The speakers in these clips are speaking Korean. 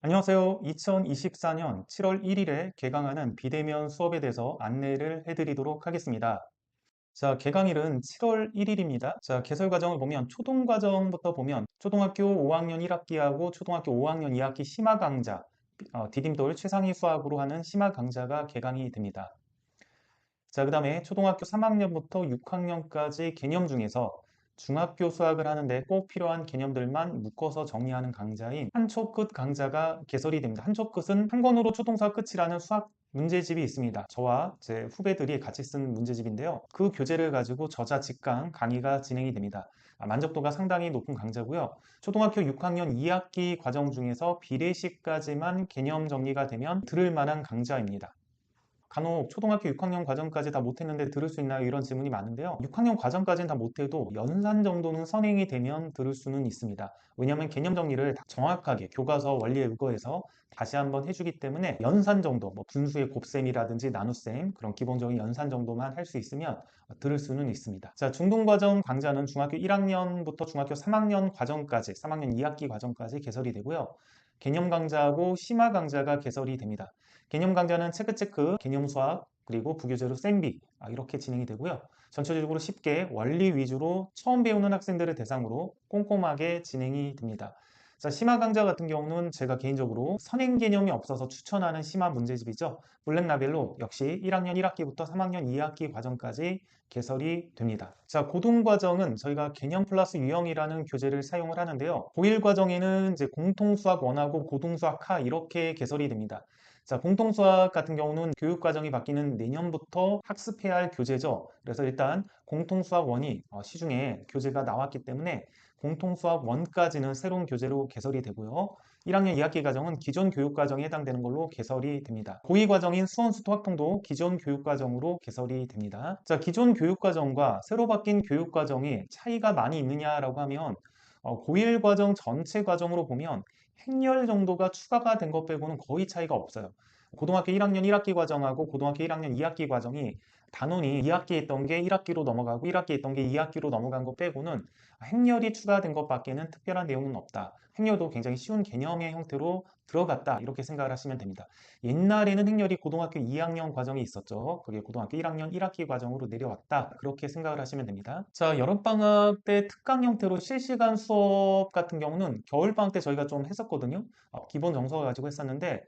안녕하세요. 2024년 7월 1일에 개강하는 비대면 수업에 대해서 안내를 해드리도록 하겠습니다. 자, 개강일은 7월 1일입니다. 자, 개설 과정을 보면 초등과정부터 보면 초등학교 5학년 1학기하고 초등학교 5학년 2학기 심화 강좌, 디딤돌 최상위 수학으로 하는 심화 강좌가 개강이 됩니다. 자, 그 다음에 초등학교 3학년부터 6학년까지 개념 중에서 중학교 수학을 하는데 꼭 필요한 개념들만 묶어서 정리하는 강좌인 한초 끝 강좌가 개설이 됩니다. 한초 끝은 한 권으로 초등수학 끝이라는 수학 문제집이 있습니다. 저와 제 후배들이 같이 쓴 문제집인데요. 그 교재를 가지고 저자 직강 강의가 진행이 됩니다. 만족도가 상당히 높은 강좌고요. 초등학교 6학년 2학기 과정 중에서 비례식까지만 개념 정리가 되면 들을 만한 강좌입니다. 간혹 초등학교 6학년 과정까지 다 못했는데 들을 수 있나요? 이런 질문이 많은데요. 6학년 과정까지는 다 못해도 연산 정도는 선행이 되면 들을 수는 있습니다. 왜냐하면 개념 정리를 정확하게 교과서 원리에 의거해서 다시 한번 해주기 때문에 연산 정도, 뭐 분수의 곱셈이라든지 나눗셈 그런 기본적인 연산 정도만 할 수 있으면 들을 수는 있습니다. 자, 중등과정 강좌는 중학교 1학년부터 중학교 3학년 과정까지, 3학년 2학기 과정까지 개설이 되고요. 개념 강좌하고 심화 강좌가 개설이 됩니다. 개념 강좌는 체크체크, 개념 수학, 그리고 부교재로 쌤비 이렇게 진행이 되고요. 전체적으로 쉽게 원리 위주로 처음 배우는 학생들을 대상으로 꼼꼼하게 진행이 됩니다. 자, 심화 강좌 같은 경우는 제가 개인적으로 선행 개념이 없어서 추천하는 심화 문제집이죠. 블랙라벨로 역시 1학년 1학기부터 3학년 2학기 과정까지 개설이 됩니다. 자, 고등 과정은 저희가 개념 플러스 유형이라는 교재를 사용을 하는데요. 고1 과정에는 이제 공통수학 1하고 고등수학 하 이렇게 개설이 됩니다. 자, 공통수학 같은 경우는 교육과정이 바뀌는 내년부터 학습해야 할 교재죠. 그래서 일단 공통수학 1이 시중에 교재가 나왔기 때문에 공통수학 1까지는 새로운 교재로 개설이 되고요. 1학년 2학기 과정은 기존 교육과정에 해당되는 걸로 개설이 됩니다. 고2 과정인 수원수토 학통도 기존 교육과정으로 개설이 됩니다. 자, 기존 교육과정과 새로 바뀐 교육과정이 차이가 많이 있느냐라고 하면 고1 과정 전체 과정으로 보면 행렬 정도가 추가가 된 것 빼고는 거의 차이가 없어요. 고등학교 1학년 1학기 과정하고 고등학교 1학년 2학기 과정이 단원이 2학기에 있던 게 1학기로 넘어가고 1학기에 있던 게 2학기로 넘어간 것 빼고는 행렬이 추가된 것밖에는 특별한 내용은 없다. 행렬도 굉장히 쉬운 개념의 형태로 들어갔다. 이렇게 생각을 하시면 됩니다. 옛날에는 행렬이 고등학교 2학년 과정이 있었죠. 그게 고등학교 1학년 1학기 과정으로 내려왔다. 그렇게 생각을 하시면 됩니다. 자, 여름방학 때 특강 형태로 실시간 수업 같은 경우는 겨울방학 때 저희가 좀 했었거든요. 기본 정서 가지고 했었는데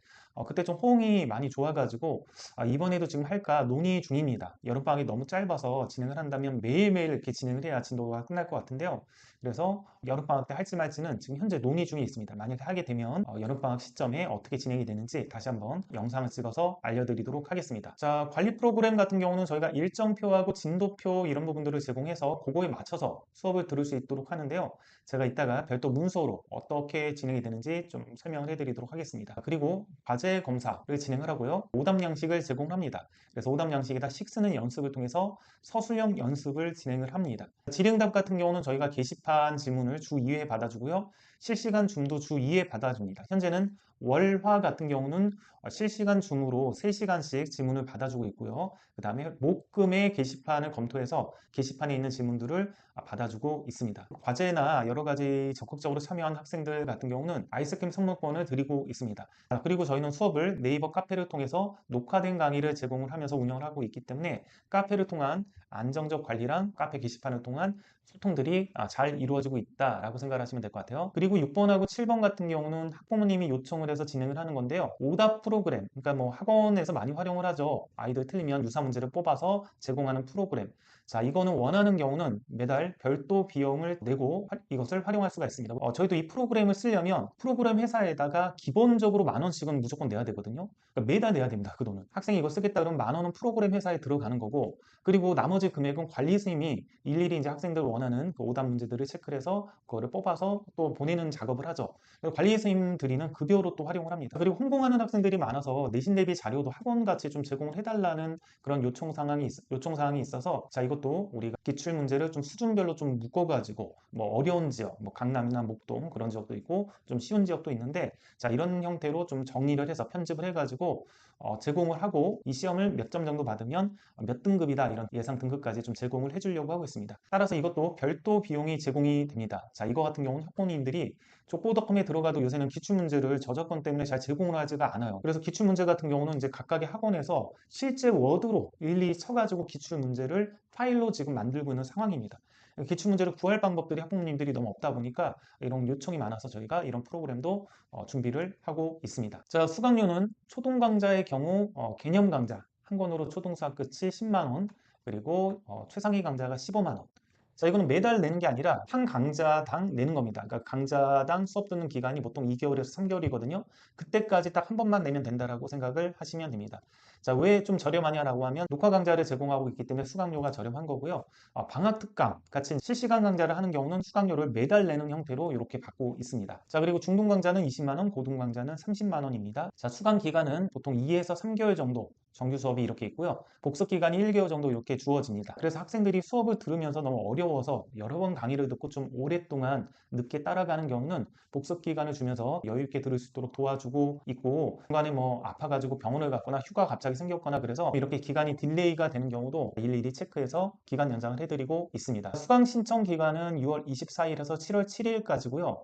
그때 좀 호응이 많이 좋아가지고 이번에도 지금 할까 논의 중입니다. 여름방학이 너무 짧아서 진행을 한다면 매일매일 이렇게 진행을 해야 진도가 끝날 것 같은데요. 그래서 여름방학 때 할지 말지는 지금 현재 논의 중에 있습니다. 만약에 하게 되면 여름방학 시점에 어떻게 진행이 되는지 다시 한번 영상을 찍어서 알려드리도록 하겠습니다. 자, 관리 프로그램 같은 경우는 저희가 일정표하고 진도표 이런 부분들을 제공해서 그거에 맞춰서 수업을 들을 수 있도록 하는데요. 제가 이따가 별도 문서로 어떻게 진행이 되는지 좀 설명을 해드리도록 하겠습니다. 그리고 과제 검사를 진행을 하고요. 오답 양식을 제공합니다. 그래서 오답 양식에다 식 쓰는 연습을 통해서 서술형 연습을 진행을 합니다. 질의응답 같은 경우는 저희가 게시판 질문을 주 2회 받아주고요. 실시간 줌도 주 2회 받아줍니다. 현재는 월화 같은 경우는 실시간 줌으로 3시간씩 질문을 받아주고 있고요. 그 다음에 목금의 게시판을 검토해서 게시판에 있는 질문들을 받아주고 있습니다. 과제나 여러 가지 적극적으로 참여한 학생들 같은 경우는 아이스크림 선물권을 드리고 있습니다. 그리고 저희는 수업을 네이버 카페를 통해서 녹화된 강의를 제공을 하면서 운영을 하고 있기 때문에 카페를 통한 안정적 관리랑 카페 게시판을 통한 소통들이 잘 이루어지고 있다라고 생각하시면 될 것 같아요. 그리고 6번하고 7번 같은 경우는 학부모님이 요청을 해서 진행을 하는 건데요. 오답 프로그램, 그러니까 뭐 학원에서 많이 활용을 하죠. 아이들 틀리면 유사 문제를 뽑아서 제공하는 프로그램. 자, 이거는 원하는 경우는 매달 별도 비용을 내고 이것을 활용할 수가 있습니다. 저희도 이 프로그램을 쓰려면 프로그램 회사에다가 기본적으로 10,000원씩은 무조건 내야 되거든요. 그러니까 매달 내야 됩니다. 그 돈은. 학생이 이거 쓰겠다 그러면 10,000원은 프로그램 회사에 들어가는 거고, 그리고 나머지 금액은 관리 선생님이 일일이 이제 학생들 원하는 그 오답 문제들을 체크를 해서 그거를 뽑아서 또 보내는 작업을 하죠. 그리고 관리 선생님들이는 급여로 또 활용을 합니다. 그리고 홍보하는 학생들이 많아서 내신 대비 자료도 학원같이 좀 제공을 해달라는 그런 요청 사항이 있어서 자, 이것도 우리가 기출 문제를 좀 수준별로 좀 묶어가지고 뭐 어려운 지역, 뭐 강남이나 목동 그런 지역도 있고 좀 쉬운 지역도 있는데 자, 이런 형태로 좀 정리를 해서 편집을 해가지고 제공을 하고 이 시험을 몇 점 정도 받으면 몇 등급이다 이런 예상 등급까지 좀 제공을 해주려고 하고 있습니다. 따라서 이것도 별도 비용이 제공이 됩니다. 자, 이거 같은 경우는 학부모님들이 학생들이 족보닷컴에 들어가도 요새는 기출문제를 저작권 때문에 잘 제공을 하지가 않아요. 그래서 기출문제 같은 경우는 이제 각각의 학원에서 실제 워드로 일일이 쳐가지고 기출문제를 파일로 지금 만들고 있는 상황입니다. 기출문제를 구할 방법들이 학부모님들이 너무 없다 보니까 이런 요청이 많아서 저희가 이런 프로그램도 준비를 하고 있습니다. 자, 수강료는 초등 강좌의 경우 개념 강좌 한 권으로 초등수학 끝이 10만 원, 그리고 최상위 강좌가 15만 원. 자, 이거는 매달 내는 게 아니라 한 강좌당 내는 겁니다. 그러니까 강좌당 수업 듣는 기간이 보통 2개월에서 3개월이거든요. 그때까지 딱 한 번만 내면 된다라고 생각을 하시면 됩니다. 자, 왜 좀 저렴하냐라고 하면 녹화 강좌를 제공하고 있기 때문에 수강료가 저렴한 거고요. 방학 특강 같이 실시간 강좌를 하는 경우는 수강료를 매달 내는 형태로 이렇게 받고 있습니다. 자, 그리고 중등 강좌는 20만 원, 고등 강좌는 30만 원입니다. 자, 수강 기간은 보통 2에서 3개월 정도 정규 수업이 이렇게 있고요. 복습 기간이 1개월 정도 이렇게 주어집니다. 그래서 학생들이 수업을 들으면서 너무 어려워서 여러 번 강의를 듣고 좀 오랫동안 늦게 따라가는 경우는 복습 기간을 주면서 여유 있게 들을 수 있도록 도와주고 있고, 중간에 뭐 아파가지고 병원을 갔거나 휴가 갑자기 생겼거나 그래서 이렇게 기간이 딜레이가 되는 경우도 일일이 체크해서 기간 연장을 해드리고 있습니다. 수강 신청 기간은 6월 24일에서 7월 7일까지고요.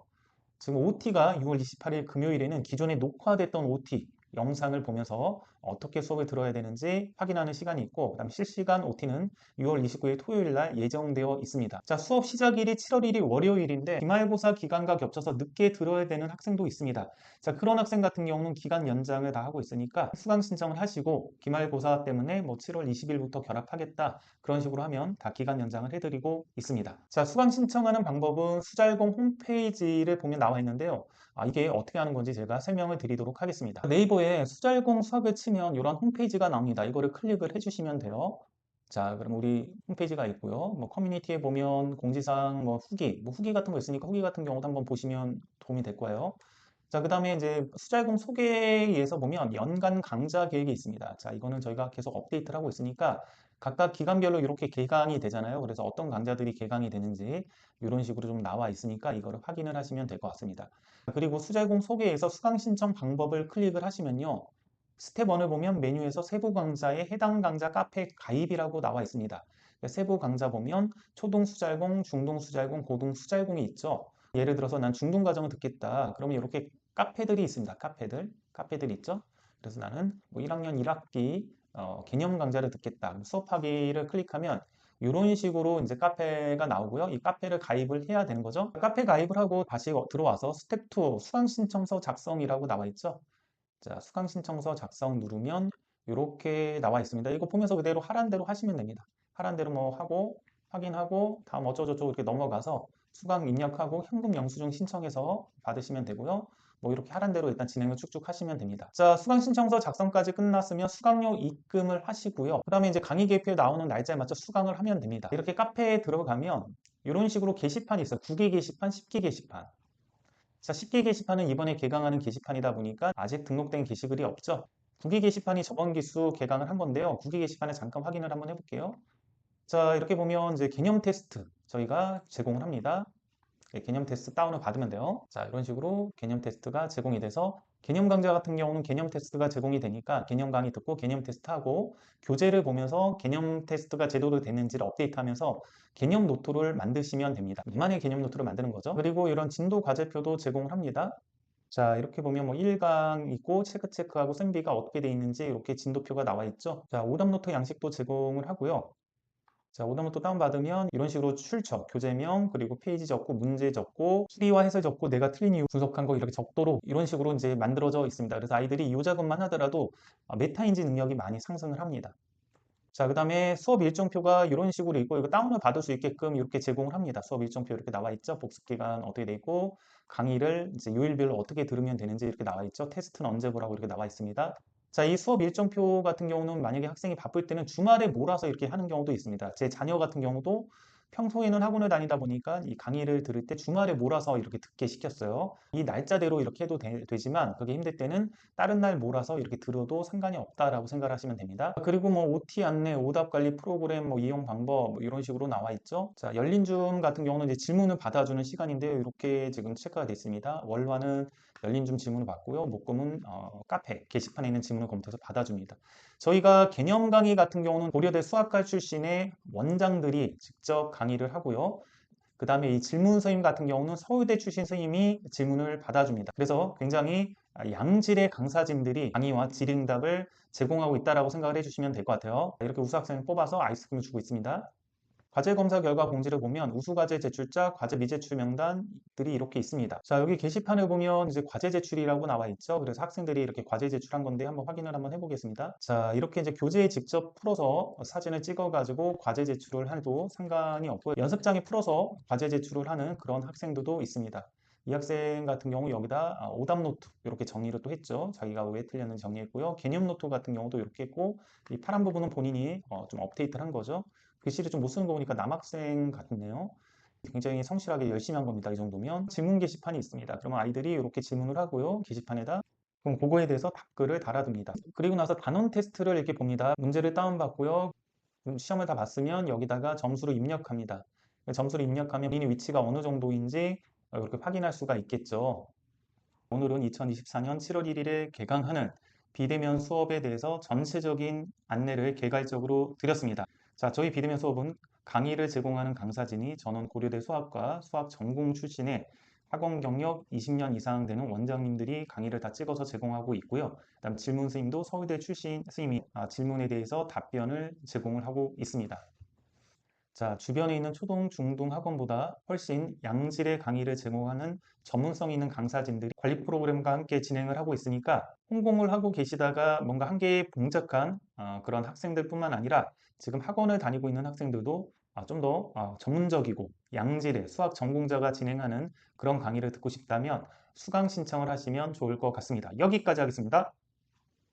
지금 OT가 6월 28일 금요일에는 기존에 녹화됐던 OT 영상을 보면서 어떻게 수업을 들어야 되는지 확인하는 시간이 있고, 그다음 실시간 OT는 6월 29일 토요일 날 예정되어 있습니다. 자, 수업 시작일이 7월 1일 월요일인데 기말고사 기간과 겹쳐서 늦게 들어야 되는 학생도 있습니다. 자, 그런 학생 같은 경우는 기간 연장을 다 하고 있으니까 수강 신청을 하시고 기말고사 때문에 뭐 7월 20일부터 결합하겠다 그런 식으로 하면 다 기간 연장을 해드리고 있습니다. 자, 수강 신청하는 방법은 수잘공 홈페이지를 보면 나와 있는데요. 이게 어떻게 하는 건지 제가 설명을 드리도록 하겠습니다. 네이버에 수잘공 수학을 치면 이런 홈페이지가 나옵니다. 이거를 클릭을 해주시면 돼요. 자, 그럼 우리 홈페이지가 있고요. 뭐 커뮤니티에 보면 공지사항, 뭐 후기 같은 거 있으니까 후기 같은 경우도 한번 보시면 도움이 될 거예요. 자, 그 다음에 이제 수잘공 소개에서 보면 연간 강좌 계획이 있습니다. 자, 이거는 저희가 계속 업데이트를 하고 있으니까 각각 기간별로 이렇게 개강이 되잖아요. 그래서 어떤 강좌들이 개강이 되는지 이런 식으로 좀 나와 있으니까 이거를 확인을 하시면 될 것 같습니다. 그리고 수잘공 소개에서 수강 신청 방법을 클릭을 하시면요. 스텝 1을 보면 메뉴에서 세부 강좌에 해당 강좌 카페 가입이라고 나와 있습니다. 세부 강좌 보면 초등 수잘공, 중등 수잘공, 고등 수잘공이 있죠. 예를 들어서 난 중등 과정을 듣겠다. 그러면 이렇게 카페들이 있습니다. 카페들 있죠. 그래서 나는 뭐 1학년 1학기 개념 강좌를 듣겠다. 수업하기를 클릭하면 이런 식으로 이제 카페가 나오고요. 이 카페를 가입을 해야 되는 거죠. 카페 가입을 하고 다시 들어와서 스텝 2 수강 신청서 작성이라고 나와 있죠. 자, 수강 신청서 작성 누르면 이렇게 나와 있습니다. 이거 보면서 그대로 하란 대로 하시면 됩니다. 하란 대로 뭐 하고 확인하고 다음 어쩌고저쩌고 이렇게 넘어가서 수강 입력하고 현금 영수증 신청해서 받으시면 되고요. 뭐 이렇게 하란 대로 일단 진행을 쭉쭉 하시면 됩니다. 자, 수강 신청서 작성까지 끝났으면 수강료 입금을 하시고요. 그 다음에 이제 강의 개표에 나오는 날짜에 맞춰 수강을 하면 됩니다. 이렇게 카페에 들어가면 이런 식으로 게시판이 있어요. 9개 게시판, 10개 게시판. 자, 10개 게시판은 이번에 개강하는 게시판이다 보니까 아직 등록된 게시글이 없죠. 9개 게시판이 저번 기수 개강을 한 건데요. 9개 게시판에 잠깐 확인을 한번 해볼게요. 자, 이렇게 보면 이제 개념 테스트 저희가 제공을 합니다. 개념 테스트 다운을 받으면 돼요. 자, 이런 식으로 개념 테스트가 제공이 돼서 개념 강좌 같은 경우는 개념 테스트가 제공이 되니까 개념 강의 듣고 개념 테스트하고 교재를 보면서 개념 테스트가 제대로 됐는지를 업데이트하면서 개념 노트를 만드시면 됩니다. 이만의 개념 노트를 만드는 거죠. 그리고 이런 진도 과제표도 제공을 합니다. 자, 이렇게 보면 뭐 1강 있고 체크하고 쌤비가 어떻게 돼 있는지 이렇게 진도표가 나와 있죠. 자, 오답 노트 양식도 제공을 하고요. 자, 오답노트 다운받으면 이런 식으로 출처, 교재명, 그리고 페이지 적고, 문제 적고, 수리와 해설 적고, 내가 틀린 이유 분석한 거 이렇게 적도록 이런 식으로 이제 만들어져 있습니다. 그래서 아이들이 이 작업만 하더라도 메타인지 능력이 많이 상승을 합니다. 자, 그 다음에 수업 일정표가 이런 식으로 있고, 이거 다운을 받을 수 있게끔 이렇게 제공을 합니다. 수업 일정표 이렇게 나와 있죠. 복습 기간 어떻게 돼 있고, 강의를 이제 요일별로 어떻게 들으면 되는지 이렇게 나와 있죠. 테스트는 언제 보라고 이렇게 나와 있습니다. 자, 이 수업 일정표 같은 경우는 만약에 학생이 바쁠 때는 주말에 몰아서 이렇게 하는 경우도 있습니다. 제 자녀 같은 경우도 평소에는 학원을 다니다 보니까 이 강의를 들을 때 주말에 몰아서 이렇게 듣게 시켰어요. 이 날짜대로 이렇게 해도 되지만 그게 힘들 때는 다른 날 몰아서 이렇게 들어도 상관이 없다라고 생각하시면 됩니다. 그리고 뭐 OT 안내, 오답 관리 프로그램 뭐 이용 방법 뭐 이런 식으로 나와 있죠. 자, 열린 줌 같은 경우는 이제 질문을 받아주는 시간인데요. 이렇게 지금 체크가 되어 있습니다. 월화는 열린 줌 질문을 받고요. 목금은 카페 게시판에 있는 질문을 검토해서 받아줍니다. 저희가 개념 강의 같은 경우는 고려대 수학과 출신의 원장들이 직접 강의를 하고요. 그 다음에 이 질문 선생님 같은 경우는 서울대 출신 선생님이 질문을 받아줍니다. 그래서 굉장히 양질의 강사진들이 강의와 질의응답을 제공하고 있다고 생각을 해주시면 될 것 같아요. 이렇게 우수학생을 뽑아서 아이스크림을 주고 있습니다. 과제 검사 결과 공지를 보면 우수과제 제출자, 과제 미제출 명단들이 이렇게 있습니다. 자, 여기 게시판을 보면 이제 과제 제출이라고 나와 있죠. 그래서 학생들이 이렇게 과제 제출한 건데 한번 확인을 한번 해보겠습니다. 자, 이렇게 이제 교재에 직접 풀어서 사진을 찍어가지고 과제 제출을 해도 상관이 없고요. 연습장에 풀어서 과제 제출을 하는 그런 학생들도 있습니다. 이 학생 같은 경우 여기다 오답 노트 이렇게 정리를 또 했죠. 자기가 왜 틀렸는지 정리했고요. 개념 노트 같은 경우도 이렇게 했고 이 파란 부분은 본인이 좀 업데이트를 한 거죠. 글씨를 좀 못 쓰는 거 보니까 남학생 같네요. 굉장히 성실하게 열심히 한 겁니다. 이 정도면 질문 게시판이 있습니다. 그러면 아이들이 이렇게 질문을 하고요. 게시판에다 그럼 그거에 대해서 답글을 달아둡니다. 그리고 나서 단원 테스트를 이렇게 봅니다. 문제를 다운받고요. 시험을 다 봤으면 여기다가 점수를 입력합니다. 점수를 입력하면 본인의 위치가 어느 정도인지 이렇게 확인할 수가 있겠죠. 오늘은 2024년 7월 1일에 개강하는 비대면 수업에 대해서 전체적인 안내를 개괄적으로 드렸습니다. 자, 저희 비대면 수업은 강의를 제공하는 강사진이 전원 고려대 수학과 수학 전공 출신의 학원 경력 20년 이상 되는 원장님들이 강의를 다 찍어서 제공하고 있고요. 그다음 질문 선생님도 서울대 출신 선생님이 질문에 대해서 답변을 제공을 하고 있습니다. 자, 주변에 있는 초등, 중등 학원보다 훨씬 양질의 강의를 제공하는 전문성 있는 강사진들이 관리 프로그램과 함께 진행을 하고 있으니까 홍보를 하고 계시다가 뭔가 한계에 봉착한 그런 학생들뿐만 아니라 지금 학원을 다니고 있는 학생들도 좀 더 전문적이고 양질의 수학 전공자가 진행하는 그런 강의를 듣고 싶다면 수강 신청을 하시면 좋을 것 같습니다. 여기까지 하겠습니다.